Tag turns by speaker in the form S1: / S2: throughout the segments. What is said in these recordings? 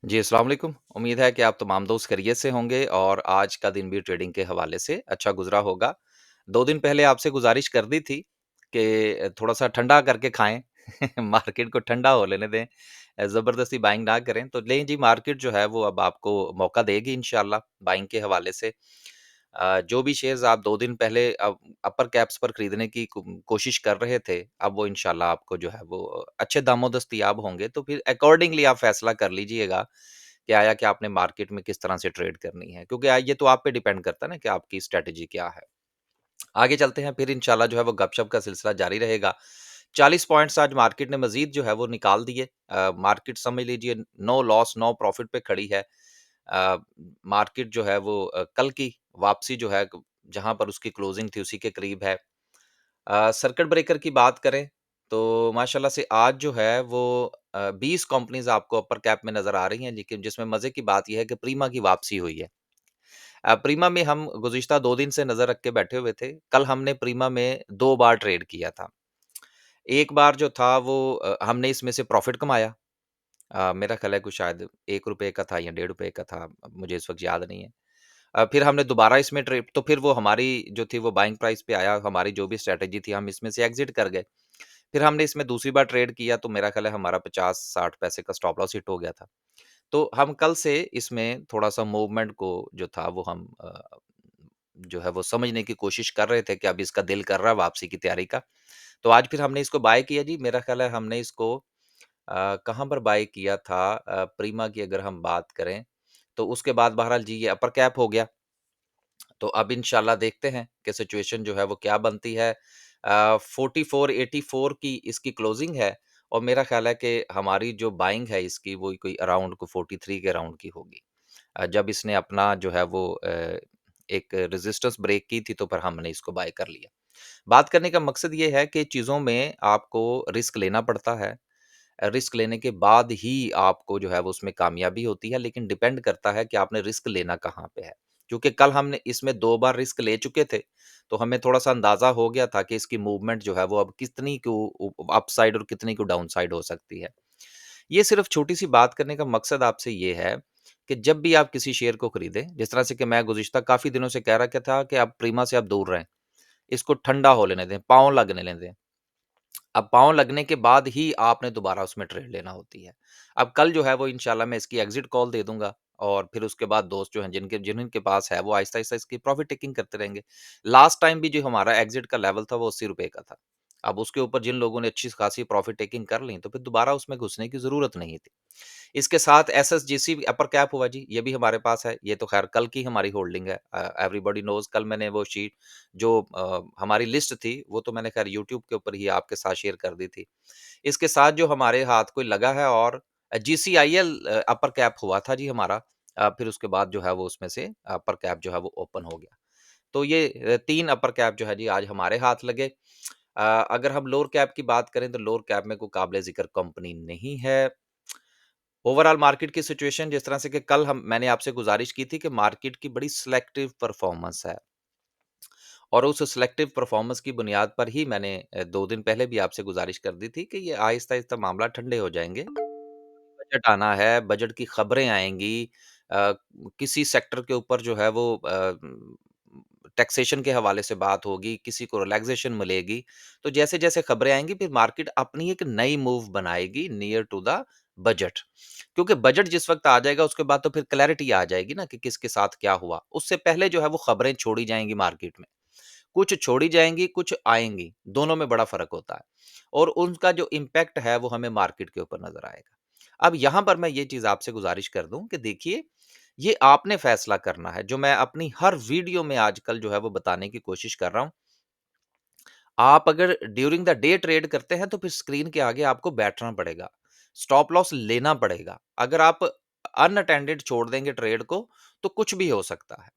S1: जी, अस्सलाम वालेकुम। उम्मीद है कि आप तमाम दोस्त खैरियत से होंगे और आज का दिन भी ट्रेडिंग के हवाले से अच्छा गुज़रा होगा। 2 दिन पहले आपसे गुज़ारिश कर दी थी कि थोड़ा-सा ठंडा करके खाएँ, मार्केट को ठंडा हो लेने दें। ज़बरदस्ती बाइंग ना करें। तो लें जी, मार्केट जो है वो अब आपको मौका देगी इंशाअल्लाह बाइंग के हवाले से। जो भी शेयर्स आप 2 दिन पहले अपर कैप्स पर खरीदने की कोशिश कर रहे थे, अब वो इंशाअल्लाह आपको जो है वो अच्छे दामों दस्तयाब होंगे। तो फिर अकॉर्डिंगली आप फैसला कर लीजिएगा कि आया कि आपने मार्केट में किस तरह से ट्रेड करनी है। क्योंकि ये तो आप पे डिपेंड करता है ना कि आपकी स्ट्रैटेजी क्या है। आगे चलते हैं, फिर इंशाल्लाह जो है वो गपशप का सिलसिला जारी रहेगा। 40 पॉइंट्स आज मार्केट ने मज़ीद जो है वो निकाल दिए। मार्केट समझ लीजिए नो लॉस, नो प्रॉफिट पे खड़ी है। अ, मार्केट जो है वो कल की वापसी जो है जहाँ पर उसकी क्लोजिंग थी उसी के करीब है। सर्किट ब्रेकर की बात करें तो माशाल्लाह से आज जो है वो 20 कंपनीज़ आपको अपर कैप में नज़र आ रही हैं, लेकिन जिसमें मज़े की बात ये है कि प्रीमा की वापसी हुई है। प्रीमा में हम गुज़िश्ता 2 दिन से नज़र रख के बैठे हुए थे। कल हमने प्रीमा में 2 बार ट्रेड किया था। एक बार जो था वो हमने इसमें से प्रॉफ़िट कमाया। मेरा ख़्याल है कुछ शायद ₹1 का था या ₹1.5 का था, अब मुझे इस वक़्त याद नहीं है। फिर हमने दोबारा इसमें ट्रेड तो फिर वो हमारी जो थी वो बाइंग प्राइस पे आया, हमारी जो भी स्ट्रैटेजी थी हम इसमें से एग्ज़िट कर गए। फिर हमने इसमें दूसरी बार ट्रेड किया तो मेरा ख़्याल है हमारा 50-60 पैसे का स्टॉप लॉस हिट हो गया था। तो हम कल से इसमें थोड़ा-सा मूवमेंट को जो था वो हम जो है वो समझने की कोशिश कर रहे थे कि अब इसका दिल कर रहा है वापसी की तैयारी का। तो आज फिर हमने इसको बाय किया जी, मेरा ख़्याल है हमने इसको कहाँ पर बाय किया था, प्रीमा की अगर हम बात करें, तो उसके बाद बहरहाल जी ये अपर कैप हो गया। तो अब इंशाल्लाह देखते हैं कि सिचुएशन जो है वो क्या बनती है। 4484 की इसकी क्लोजिंग है और मेरा ख़्याल है कि हमारी जो बाइंग है इसकी वो कोई अराउंड को 43 के अराउंड की होगी। जब इसने अपना जो है वो एक रेजिस्टेंस ब्रेक की थी तो फिर हमने इसको बाय कर लिया। बात करने का मकसद ये है कि चीज़ों में आपको रिस्क लेना पड़ता है। रिस्क लेने के बाद ही आपको जो है वो उसमें कामयाबी होती है, लेकिन डिपेंड करता है कि आपने रिस्क लेना कहाँ पे है। क्योंकि कल हमने इसमें 2 बार रिस्क ले चुके थे, तो हमें थोड़ा-सा अंदाज़ा हो गया था कि इसकी मूवमेंट जो है वो अब कितनी को अपसाइड और कितनी को डाउनसाइड हो सकती है। ये सिर्फ़ छोटी-सी बात करने का मकसद आपसे ये है कि जब भी आप किसी शेयर को खरीदें, जिस तरह से कि मैं गुज़िश्ता काफ़ी दिनों से कह रखा था कि आप प्रीमा से आप दूर रहें, इसको ठंडा हो लेने दें, पाँव लगने दें। अब पाँव लगने के बाद ही आपने दोबारा उसमें ट्रेड लेना होती है। अब कल जो है वो इंशाल्लाह मैं इसकी एग्ज़िट कॉल दे दूँगा और फिर उसके बाद दोस्त जो हैं जिनके पास है वो आहिस्ता-आहिस्ता इसकी प्रॉफ़िट टेकिंग करते रहेंगे। लास्ट टाइम भी जो हमारा एग्ज़िट का लेवल था वो ₹80 का था। अब उसके ऊपर जिन लोगों ने अच्छी खासी प्रॉफ़िट टेकिंग कर ली तो फिर दोबारा उसमें घुसने की ज़रूरत नहीं थी। इसके साथ एसएसजीसी भी अपर कैप हुआ जी, ये भी हमारे पास है। ये तो ख़ैर कल की हमारी होल्डिंग है। एवरीबॉडी नोज़ कल मैंने वो शीट जो हमारी लिस्ट थी, वो तो मैंने ख़ैर यूट्यूब के ऊपर ही आपके साथ शेयर कर दी थी। इसके साथ जो हमारे हाथ कोई लगा है और जीसीआईएल अपर कैप हुआ था जी हमारा। फिर उसके बाद जो है वो उसमें से अपर कैप जो है वो ओपन हो गया। तो ये 3 अपर कैप जो है जी आज हमारे हाथ लगे। अगर हम लोअर कैप की बात करें तो लोअर कैप में कोई काबिल ज़िक्र कंपनी नहीं है। ओवरऑल मार्केट की सिचुएशन जिस तरह से कि कल हम मैंने आपसे गुज़ारिश की थी कि मार्केट की बड़ी सिलेक्टिव परफ़ॉर्मेंस है और उस सिलेक्टिव परफ़ॉर्मेंस की बुनियाद पर ही मैंने 2 दिन पहले भी आपसे गुज़ारिश कर दी थी कि ये आहिस्ता-आहिस्ता मामला ठंडे हो जाएँगे। बजट आना है, बजट की खबरें आएँगी। अ, किसी सेक्टर के ऊपर जो है वो टैक्सेशन के हवाले से बात होगी, किसी को रिलैक्सेशन मिलेगी। तो जैसे-जैसे खबरें आएँगी फिर मार्केट अपनी एक नई मूव बनाएगी नियर टू द बजट। क्योंकि बजट जिस वक़्त आ जाएगा उसके बाद तो फिर क्लैरिटी आ जाएगी ना कि किसके साथ क्या हुआ। उससे पहले जो है वो खबरें छोड़ी जाएँगी मार्केट में। कुछ छोड़ी जाएँगी, कुछ आएँगी, दोनों में बड़ा फ़र्क होता है और उनका जो इम्पैक्ट है वो हमें मार्केट के ऊपर नज़र आएगा। अब यहाँ पर मैं ये चीज़ आपसे गुज़ारिश कर दूँ कि देखिए, ये आपने फ़ैसला करना है, जो मैं अपनी हर वीडियो में आजकल जो है वो बताने की कोशिश कर रहा हूँ। आप अगर ड्यूरिंग द डे ट्रेड करते हैं तो फिर स्क्रीन के आगे आपको बैठना पड़ेगा, स्टॉप लॉस लेना पड़ेगा। अगर आप अनअटेंडेड छोड़ देंगे ट्रेड को, तो कुछ भी हो सकता है।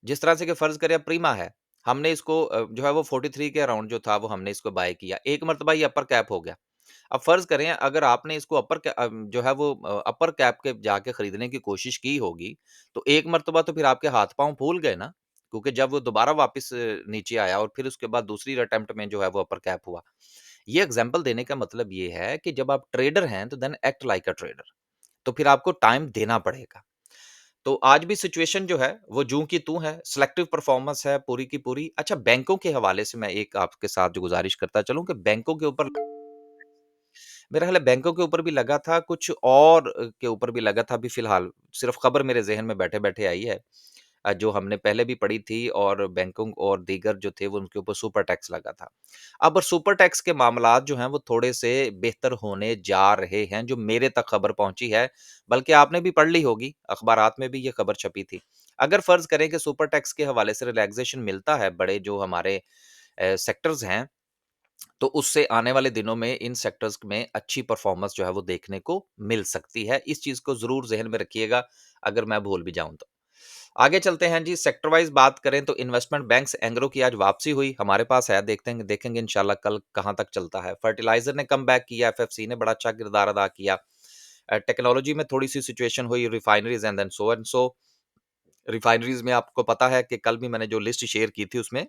S1: जिस तरह से कि फ़र्ज़ करें अब प्रीमा है, हमने इसको जो है वो 43 के अराउंड जो था वो हमने इसको बाय किया। एक मर्तबा ये अपर कैप हो गया। अब फ़र्ज़ करें अगर आपने इसको जो है वो अपर कैप के जाके खरीदने की कोशिश की होगी, तो एक मर्तबा तो फिर आपके हाथ-पाँव फूल गए ना, क्योंकि जब वो दोबारा वापस नीचे आया और फिर उसके बाद दूसरी अटेम्प्ट में जो है वो अपर कैप हुआ। ये एग्ज़ाम्पल देने का मतलब ये है कि जब आप ट्रेडर हैं, तो then act like a trader. तो फिर आपको टाइम देना पड़ेगा। तो आज भी सिचुएशन जो है वो जूँ की तूँ है, सिलेक्टिव परफॉर्मेंस है पूरी की पूरी। अच्छा, बैंकों के हवाले से मैं एक आपके साथ जो गुज़ारिश करता चलूँ कि बैंकों के ऊपर मेरा ख़्याल है बैंकों के ऊपर भी लगा था, कुछ और के ऊपर भी लगा था, अभी फ़िलहाल सिर्फ़ खबर मेरे ज़हन में बैठे-बैठे आई है। जो हमने पहले भी पढ़ी थी और बैंकों और दीगर जो थे वो उनके ऊपर सुपर टैक्स लगा था। अब सुपर टैक्स के मामलात जो हैं वो थोड़े-से बेहतर होने जा रहे हैं, जो मेरे तक खबर पहुँची है, बल्कि आपने भी पढ़ ली होगी, अख़बारात में भी ये खबर छपी थी। अगर फ़र्ज़ करें कि सुपर टैक्स के हवाले से रिलैक्सेशन मिलता है, बड़े जो हमारे सेक्टर्स हैं, तो उससे आने वाले दिनों में इन सेक्टर्स में अच्छी परफ़ॉर्मेंस जो है वो देखने को मिल सकती है। इस चीज़ को ज़रूर ज़हन में रखिएगा, अगर मैं भूल भी जाऊँ तो। आगे चलते हैं जी, सेक्टर वाइज़ बात करें तो इन्वेस्टमेंट बैंक्स एंग्रो की आज वापसी हुई, हमारे पास है, देखेंगे इंशाल्लाह कल कहाँ तक चलता है। फर्टिलाइज़र ने कमबैक किया, एफएफसी ने बड़ा अच्छा किरदार अदा किया। टेक्नोलॉजी में थोड़ी-सी सिचुएशन हुई, refineries and then so and so. Refineries में आपको पता है कि कल भी मैंने जो लिस्ट शेयर की थी उसमें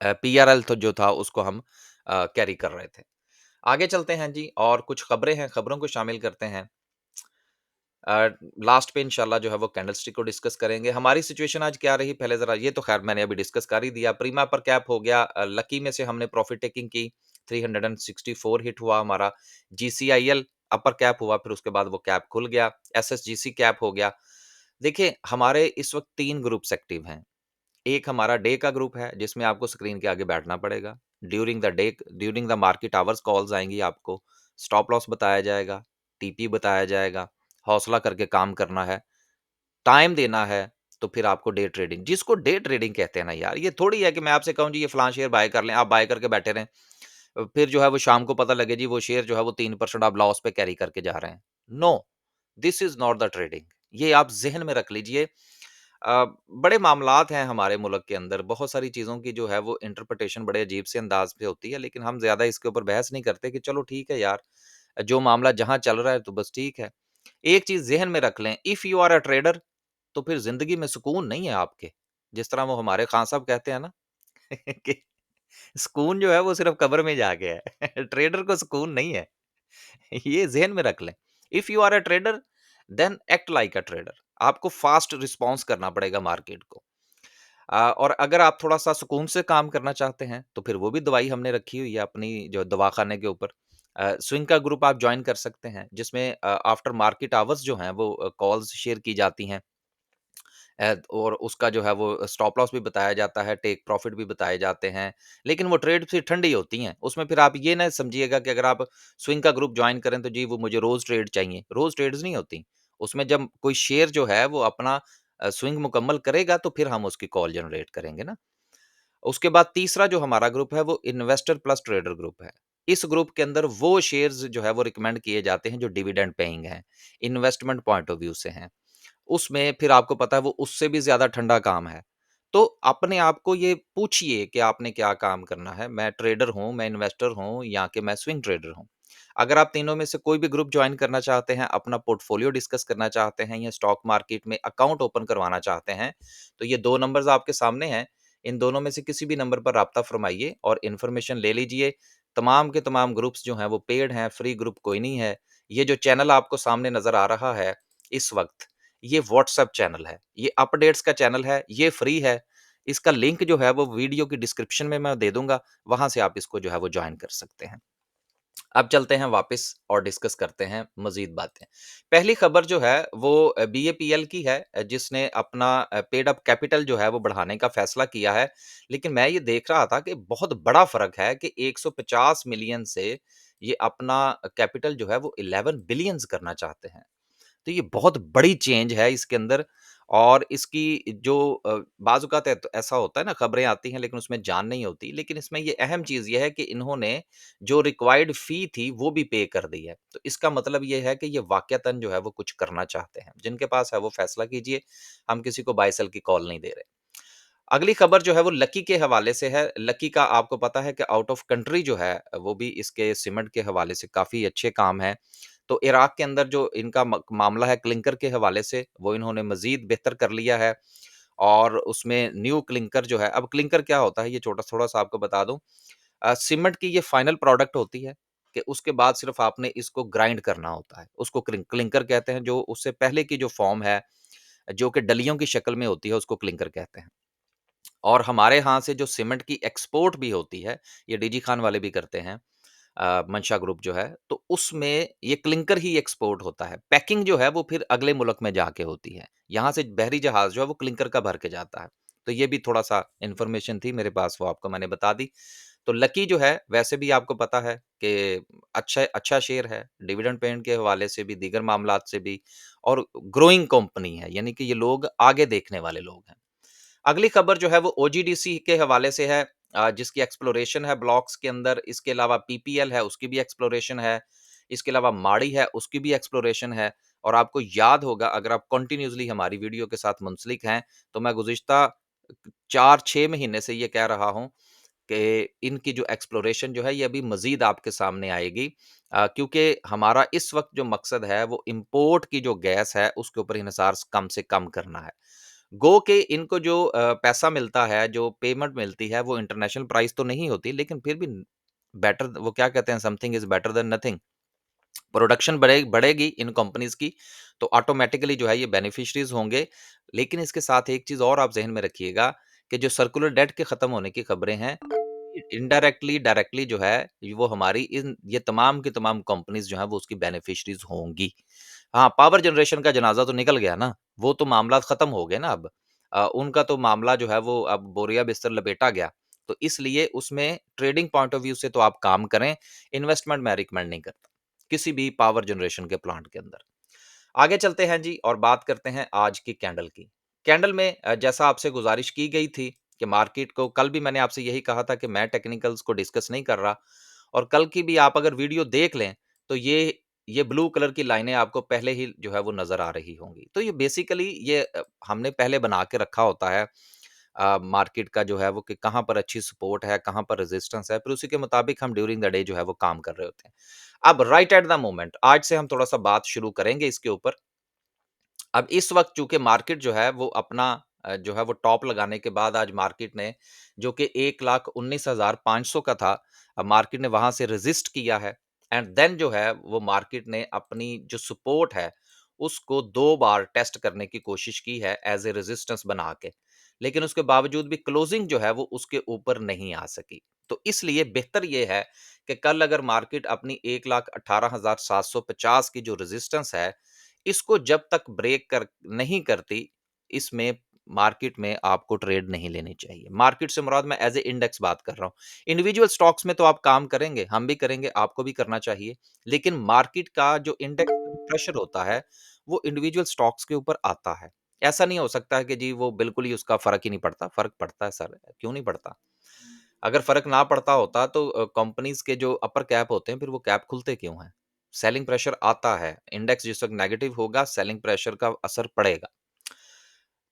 S1: पीआरएल तो जो था उसको हम कैरी कर रहे थे। आगे चलते हैं जी और कुछ खबरें हैं, खबरों को शामिल करते हैं। अ, लास्ट पे इंशाल्लाह जो है वो कैंडलस्टिक को डिस्कस करेंगे। हमारी सिचुएशन आज क्या रही पहले ज़रा ये तो ख़ैर मैंने अभी डिस्कस कर ही दिया। प्रीमा पर कैप हो गया, लकी में से हमने प्रॉफिट टेकिंग की, 364 हिट हुआ हमारा। जीसीआईएल अपर कैप हुआ, फिर उसके बाद वो कैप खुल गया। एसएसजीसी कैप हो गया। देखिए, हमारे इस वक़्त 3 ग्रुप्स एक्टिव हैं। एक हमारा डे का ग्रुप है, जिसमें आपको स्क्रीन के आगे बैठना पड़ेगा। During the market hours calls आएँगी आपको, स्टॉप लॉस बताया जाएगा, टीपी बताया जाएगा, हौसला करके काम करना है, टाइम देना है, तो फिर आपको डे ट्रेडिंग जिसको डे ट्रेडिंग कहते हैं ना यार, ये थोड़ी है कि मैं आपसे कहूँ जी ये फलाँ शेयर बाय कर लें, आप बाय करके बैठे रहें। फिर जो है वो शाम को पता लगे जी वो शेयर जो है वो 3% आप लॉस पे कैरी करके जा रहे हैं। No, this is not the trading. ये आप ज़हन में रख लीजिए। बड़े मामलात हैं हमारे मुल्क के अंदर, बहुत सारी चीज़ों की जो है वो इंटरप्रिटेशन बड़े अजीब से अंदाज़ पे होती है, लेकिन हम ज़्यादा इसके ऊपर बहस नहीं करते कि चलो ठीक है यार, जो मामला जहाँ चल रहा है तो बस ठीक है। एक चीज़ ज़हन में रख लें, if you are a trader तो फिर ज़िंदगी में सुकून नहीं है आपके। जिस तरह वो हमारे खान साहब कहते हैं ना कि सुकून जो है वो सिर्फ़ कब्र में जाके है। ट्रेडर को सुकून नहीं है। ये ज़हन में रख लें। If you are a trader then act like a trader. आपको फ़ास्ट रिस्पॉन्स करना पड़ेगा मार्केट को। और अगर आप थोड़ा-सा सुकून से काम करना चाहते हैं, तो फिर वो भी दवाई हमने रखी हुई है अपनी जो दवाख़ाने के ऊपर। स्विंग का ग्रुप आप जॉइन कर सकते हैं, जिसमें आफ्टर मार्केट आवर्स जो हैं वो कॉल्स शेयर की जाती हैं। और उसका जो है वो स्टॉप लॉस भी बताया जाता है, टेक प्रॉफिट भी बताए जाते हैं, लेकिन वो ट्रेड फिर ठंडी होती हैं। उसमें फिर आप ये ना समझिएगा कि अगर आप स्विंग का ग्रुप जॉइन करें तो जी वो मुझे रोज़ ट्रेड चाहिए, रोज़ ट्रेड्स नहीं होती। उसमें जब कोई शेयर जो है वो अपना स्विंग मुकम्मल करेगा तो फिर हम उसकी कॉल जनरेट करेंगे ना। उसके बाद तीसरा जो हमारा ग्रुप है वो इन्वेस्टर प्लस ट्रेडर ग्रुप है। इस ग्रुप के अंदर वो शेयर्स जो है वो रिकमेंड किए जाते हैं जो डिविडेंड पेइंग हैं, इन्वेस्टमेंट पॉइंट ऑफ व्यू से हैं। उसमें फिर आपको पता है वो उससे भी ज़्यादा ठंडा काम है। तो अपने आप को ये पूछिए कि आपने क्या काम करना है? मैं ट्रेडर हूँ, मैं इन्वेस्टर हूँ या कि मैं स्विंग ट्रेडर हूँ। अगर आप तीनों में से कोई भी ग्रुप जॉइन करना चाहते हैं, अपना पोर्टफोलियो डिस्कस करना चाहते हैं या स्टॉक मार्केट में अकाउंट ओपन करवाना चाहते हैं, तो ये 2 नंबर्स आपके सामने हैं। इन दोनों में से किसी भी नंबर पर राब्ता फ़रमाइए और इन्फॉर्मेशन ले लीजिए। तमाम के तमाम ग्रुप्स जो हैं वो पेड हैं, फ्री ग्रुप कोई नहीं है। ये जो चैनल आपको सामने नज़र आ रहा है इस वक़्त, ये व्हाट्सएप चैनल है, ये अपडेट्स का चैनल है, ये फ्री है। इसका लिंक जो है वो वीडियो की डिस्क्रिप्शन में मैं दे दूँगा, वहाँ से आप इसको जो है वो जॉइन कर सकते हैं। अब चलते हैं वापस और डिस्कस करते हैं मज़ीद बातें। पहली खबर जो है वो बीएपीएल की है, जिसने अपना पेड अप कैपिटल जो है वो बढ़ाने का फैसला किया है। लेकिन मैं ये देख रहा था कि बहुत बड़ा फ़र्क है कि 150 मिलियन से ये अपना कैपिटल जो है वो 11 बिलियंस करना चाहते हैं। तो ये बहुत बड़ी चेंज है इसके अंदर और इसकी जो बाज़-औक़ात है तो ऐसा होता है ना खबरें आती हैं लेकिन उसमें जान नहीं होती। लेकिन इसमें ये अहम चीज़ ये है कि इन्होंने जो रिक्वायर्ड फ़ी थी वो भी पे कर दी है। तो इसका मतलब ये है कि ये वाक़यतन जो है वो कुछ करना चाहते हैं। जिनके पास है वो फ़ैसला कीजिए, हम किसी को बाय सेल की कॉल नहीं दे रहे। अगली खबर जो है वो लकी के हवाले से है। लकी का आपको पता है कि आउट ऑफ कंट्री जो है वो भी इसके सीमेंट के हवाले से काफ़ी अच्छे काम हैं। तो इराक के अंदर जो इनका मामला है क्लिंकर के हवाले से वो इन्होंने मज़ीद बेहतर कर लिया है और उसमें न्यू क्लिंकर जो है अब क्लिंकर क्या होता है ये छोटा थोड़ा-सा आपको बता दूँ। सीमेंट की ये फाइनल प्रोडक्ट होती है। कि उसके बाद सिर्फ़ आपने इसको ग्राइंड करना होता है। उसको क्लिंकर कहते हैं, जो उससे पहले की जो फ़ॉर्म है, जो कि डलियों की शक्ल में होती है, उसको क्लिंकर कहते हैं। और हमारे यहाँ से जो सीमेंट की एक्सपोर्ट भी होती है, ये डीजी खान वाले भी करते हैं, मंशा ग्रुप जो है, तो उसमें ये क्लिंकर ही एक्सपोर्ट होता है। पैकिंग जो है वो फिर अगले मुल्क में जाके होती है। यहाँ से बहरी जहाज़ जो है वो क्लिंकर का भर के जाता है। तो ये भी थोड़ा-सा इन्फॉर्मेशन थी मेरे पास, वो आपको मैंने बता दी। तो लकी जो है वैसे भी आपको पता है कि अच्छा अच्छा शेयर है, डिविडेंड पेमेंट के हवाले से भी, दीगर मामलात से भी, और ग्रोइंग कंपनी है, यानी कि ये लोग आगे देखने वाले लोग हैं। अगली खबर जो है वो ओजीडीसी के हवाले से है, जिसकी एक्सप्लोरेशन है ब्लॉक्स के अंदर। इसके अलावा पीपीएल है, उसकी भी एक्सप्लोरेशन है। इसके अलावा माड़ी है, उसकी भी एक्सप्लोरेशन है। और आपको याद होगा, अगर आप कंटिन्यूअसली हमारी वीडियो के साथ मुंसलिक हैं, तो मैं गुज़िश्ता 4-6 महीने से ये कह रहा हूँ कि इनकी जो एक्सप्लोरेशन जो है ये अभी मज़ीद आपके सामने आएगी, क्योंकि हमारा इस वक़्त जो मकसद है वो इम्पोर्ट की जो गैस है उसके ऊपर इन्हिसार कम से कम करना है। गो के इनको जो पैसा मिलता है, जो पेमेंट मिलती है, वो इंटरनेशनल प्राइस तो नहीं होती, लेकिन फिर भी बेटर, वो क्या कहते हैं, something is better than nothing. Production बढ़ेगी इन कंपनीज़ की, तो ऑटोमैटिकली जो है ये बेनिफिशियरीज़ होंगे। लेकिन इसके साथ एक चीज़ और आप ज़हन में रखिएगा कि जो सर्कुलर डेट के खत्म होने की खबरें हैं, इनडायरेक्टली, डायरेक्टली जो है वो हमारी इन ये तमाम की तमाम कंपनीज़ जो हैं वो उसकी बेनिफिशियरीज़ होंगी। हाँ, पावर जनरेशन का जनाज़ा तो निकल गया ना, वो तो मामला खत्म हो गए ना अब। उनका तो मामला जो है वो अब बोरिया बिस्तर लपेटा गया। तो इसलिए उसमें ट्रेडिंग पॉइंट ऑफ व्यू से तो आप काम करें, इन्वेस्टमेंट मैं रिकमेंड नहीं करता, किसी भी पावर जनरेशन के प्लांट के अंदर। आगे चलते हैं जी और बात करते हैं आज की कैंडल की। कैंडल में जैसा आपसे गुज़ारिश की गई थी कि मार्केट को, कल भी मैंने आपसे यही कहा था कि मैं टेक्निकल्स को डिस्कस नहीं कर रहा, और कल की भी आप अगर वीडियो देख लें, तो ये ब्लू कलर की लाइनें आपको पहले ही जो है वो नज़र आ रही होंगी। तो ये बेसिकली ये हमने पहले बना के रखा होता है मार्केट का जो है वो, कि कहाँ पर अच्छी सपोर्ट है, कहाँ पर रेजिस्टेंस है, फिर उसी के मुताबिक हम ड्यूरिंग द डे जो है वो काम कर रहे होते हैं। अब राइट एट द मोमेंट आज से हम थोड़ा-सा बात शुरू करेंगे इसके ऊपर। अब इस वक़्त चूँकि मार्केट जो है वो अपना जो है वो टॉप लगाने के बाद आज मार्केट ने, जो कि 1,19,500 का था, अब मार्केट ने वहाँ से रेज़िस्ट किया है, एंड देन जो है वो मार्केट ने अपनी जो सपोर्ट है, उसको 2 बार टेस्ट करने की कोशिश की है एज़ ए रेज़िस्टेंस बना के। लेकिन उसके बावजूद भी क्लोजिंग जो है वो उसके ऊपर नहीं आ सकी। तो इसलिए बेहतर ये है कि कल अगर मार्केट अपनी 1,18,750 की जो रेज़िस्टेंस है, इसको जब तक ब्रेक कर नहीं करती, इसमें मार्केट में आपको ट्रेड नहीं लेनी चाहिए। मार्केट से मुराद मैं एज़ ए इंडेक्स बात कर रहा हूँ। इंडिविजुअल स्टॉक्स में तो आप काम करेंगे, हम भी करेंगे, आपको भी करना चाहिए। लेकिन मार्केट का जो इंडेक्स प्रेशर होता है, वो इंडिविजुअल स्टॉक्स के ऊपर आता है। ऐसा नहीं हो सकता है कि जी वो बिल्कुल ही उसका फ़र्क ही नहीं पड़ता। फ़र्क पड़ता है सर, क्यों नहीं पड़ता? अगर फ़र्क ना पड़ता होता तो कंपनीज़ के जो अपर कैप होते हैं, फिर वो कैप खुलते क्यों हैं? सेलिंग प्रेशर आता है, इंडेक्स जिस वक़्त नेगेटिव होगा, सेलिंग प्रेशर का असर पड़ेगा।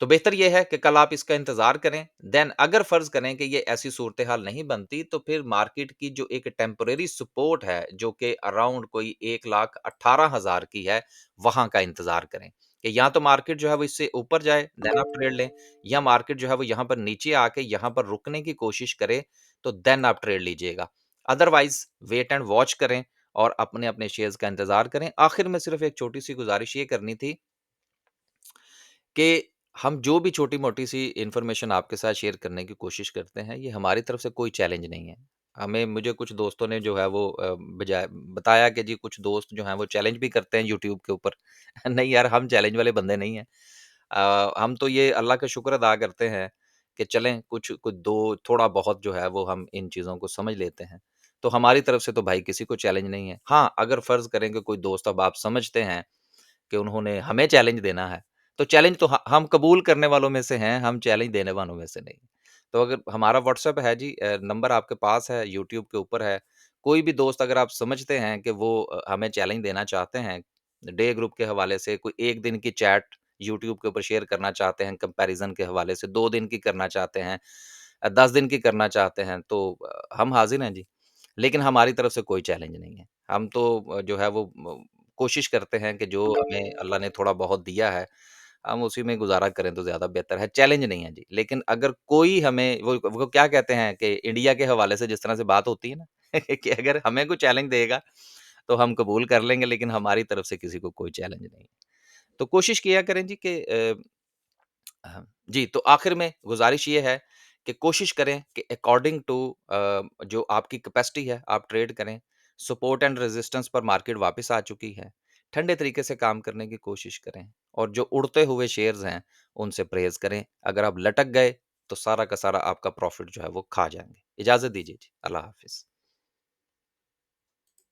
S1: तो बेहतर ये है कि कल आप इसका इंतज़ार करें, देन अगर फ़र्ज़ करें कि ये ऐसी सूरत-ए-हाल नहीं बनती, तो फिर मार्केट की जो एक टेम्परेरी सपोर्ट है, जो कि अराउंड कोई 1,18,000 की है, वहाँ का इंतज़ार करें। कि या तो मार्केट जो है वो इससे ऊपर जाए, देन आप ट्रेड लें, या मार्केट जो है वो यहाँ पर नीचे आके यहाँ पर रुकने की कोशिश करे, तो देन आप ट्रेड लीजिएगा। अदरवाइज़ वेट एंड वॉच करें और अपने-अपने शेयर्स का इंतज़ार करें। आखिर में सिर्फ़ एक छोटी-सी गुज़ारिश ये करनी थी कि हम जो भी छोटी-मोटी सी इन्फॉर्मेशन आपके साथ शेयर करने की कोशिश करते हैं, ये हमारी तरफ से कोई चैलेंज नहीं है। हमें मुझे कुछ दोस्तों ने जो है वो बजाय बताया कि जी कुछ दोस्त जो हैं वो चैलेंज भी करते हैं यूट्यूब के ऊपर। नहीं यार, हम चैलेंज वाले बंदे नहीं हैं। हम तो ये अल्लाह का शुक्र अदा करते हैं कि चलें कुछ कुछ दो थोड़ा बहुत जो है वो हम इन चीज़ों को समझ लेते हैं। तो हमारी तरफ से तो भाई किसी को चैलेंज नहीं है। हाँ, अगर फ़र्ज़ करें कि कोई दोस्त, अब आप समझते हैं कि उन्होंने हमें चैलेंज देना है, तो चैलेंज तो ह हम कबूल करने वालों में से हैं, हम चैलेंज देने वालों में से नहीं। तो अगर हमारा व्हाट्सएप है जी, नंबर आपके पास है, यूट्यूब के ऊपर है। कोई भी दोस्त अगर आप समझते हैं कि वो हमें चैलेंज देना चाहते हैं, डे ग्रुप के हवाले से, कोई 1 दिन की चैट यूट्यूब के ऊपर शेयर करना चाहते हैं कंपैरिज़न के हवाले से, 2 दिन की करना चाहते हैं, 10 दिन की करना चाहते हैं, तो हम हाज़िर हैं जी। लेकिन हमारी तरफ से कोई चैलेंज नहीं है। हम तो जो है वो कोशिश करते हैं कि जो हमें अल्लाह ने थोड़ा बहुत दिया है, हम उसी में गुज़ारा करें तो ज़्यादा बेहतर है, चैलेंज नहीं है जी। लेकिन अगर कोई हमें वो क्या कहते हैं कि इंडिया के हवाले से जिस तरह से बात होती है ना, कि अगर हमें कोई चैलेंज देगा, तो हम कबूल कर लेंगे, लेकिन हमारी तरफ से किसी को कोई चैलेंज नहीं। तो कोशिश किया करें जी कि हाँ, जी, तो आखिर में गुज़ारिश ये है कि कोशिश करें कि अकॉर्डिंग टू जो आपकी कैपेसिटी है, आप ट्रेड करें। सपोर्ट एंड रेजिस्टेंस पर मार्केट वापस आ चुकी है। ठंडे तरीके से काम करने की कोशिश करें और जो उड़ते हुए शेयर्स हैं, उनसे परहेज़ करें। अगर आप लटक गए, तो सारा का सारा आपका प्रॉफ़िट जो है, वो खा जाएँगे। इजाज़त दीजिए जी, अल्लाह हाफ़िज़।